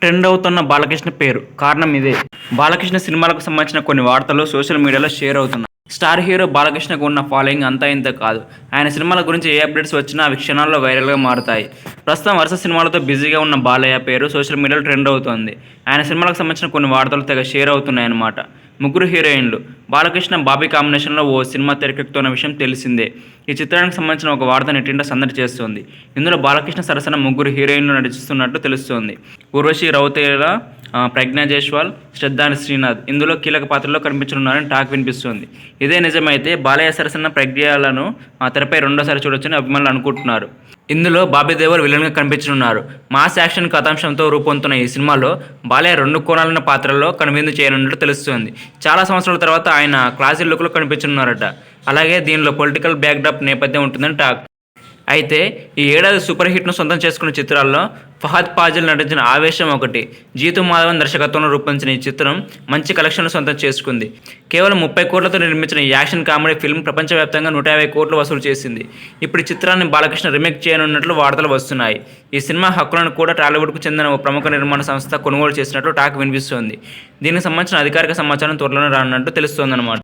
Trend అవుతున్న బాలకృష్ణ పేరు కారణం ఇదే. బాలకృష్ణ సినిమాలకు సంబంధించిన కొన్ని వార్తలు సోషల్ మీడియాలో షేర్ అవుతున్నాయి. స్టార్ హీరో బాలకృష్ణకు ఉన్న ఫాలోయింగ్ అంతా ఇంత కాదు. ఆయన సినిమాల గురించి ఏ అప్డేట్స్ వచ్చినా అవి క్షణాల్లో వైరల్గా మారుతాయి. ప్రస్తుతం వరుస సినిమాలతో బిజీగా ఉన్న బాలయ్య పేరు సోషల్ మీడియాలో ట్రెండ్ అవుతోంది. ఆయన సినిమాలకు సంబంధించిన కొన్ని వార్తలు తెగ షేర్ అవుతున్నాయన్నమాట. ముగ్గురు హీరోయిన్లు బాలకృష్ణ బాబీ కాంబినేషన్లో ఓ సినిమా తెరకెక్కుతున్న విషయం తెలిసిందే. ఈ చిత్రానికి సంబంధించిన ఒక వార్త నెట్టింట సందడి చేస్తోంది. ఇందులో బాలకృష్ణ సరసన ముగ్గురు హీరోయిన్లు నటిస్తున్నట్టు తెలుస్తోంది. ఊర్వశి రౌతేల, ప్రజ్ఞా జైస్వాల్, శ్రద్ధాని శ్రీనాథ్ ఇందులో కీలక పాత్రలో కనిపించనున్నారని టాక్ వినిపిస్తోంది. ఇదే నిజమైతే బాలయ్య సరసన ప్రజ్ఞలను తెరపై రెండోసారి చూడొచ్చని అభిమానులు అనుకుంటున్నారు. ఇందులో బాబీ దేవల్ విలన్గా కనిపించనున్నారు. మాస్ యాక్షన్ కథాంశంతో రూపొందుతున్న ఈ సినిమాలో బాలయ్య రెండు కోణాలైన పాత్రల్లో కనువిందు చేయనున్నట్టు తెలుస్తోంది. చాలా సంవత్సరాల తర్వాత ఆయన క్లాసీ లుక్లో కనిపించనున్నారట. అలాగే దీనిలో పొలిటికల్ బ్యాక్డ్రాప్ నేపథ్యం ఉంటుందని టాక్. అయితే ఈ ఏడాది సూపర్ హిట్ను సొంతం చేసుకున్న చిత్రాల్లో ఫహద్ ఫాజిల్ నటించిన ఆవేశం ఒకటి. జీతు మాధవన్ దర్శకత్వంలో రూపొందించిన ఈ చిత్రం మంచి కలెక్షన్లు సొంతం చేసుకుంది. కేవలం 30 కోట్లతో నిర్మించిన ఈ యాక్షన్ కామెడీ ఫిల్మ్ ప్రపంచవ్యాప్తంగా 150 కోట్లు వసూలు చేసింది. ఇప్పుడు ఈ చిత్రాన్ని బాలకృష్ణ రీమేక్ చేయనున్నట్లు వార్తలు వస్తున్నాయి. ఈ సినిమా హక్కులను కూడా టాలీవుడ్కు చెందిన ఓ ప్రముఖ నిర్మాణ సంస్థ కొనుగోలు చేసినట్లు టాక్ వినిపిస్తోంది. దీనికి సంబంధించిన అధికారిక సమాచారం త్వరలోనే రానున్నట్టు తెలుస్తోందన్నమాట.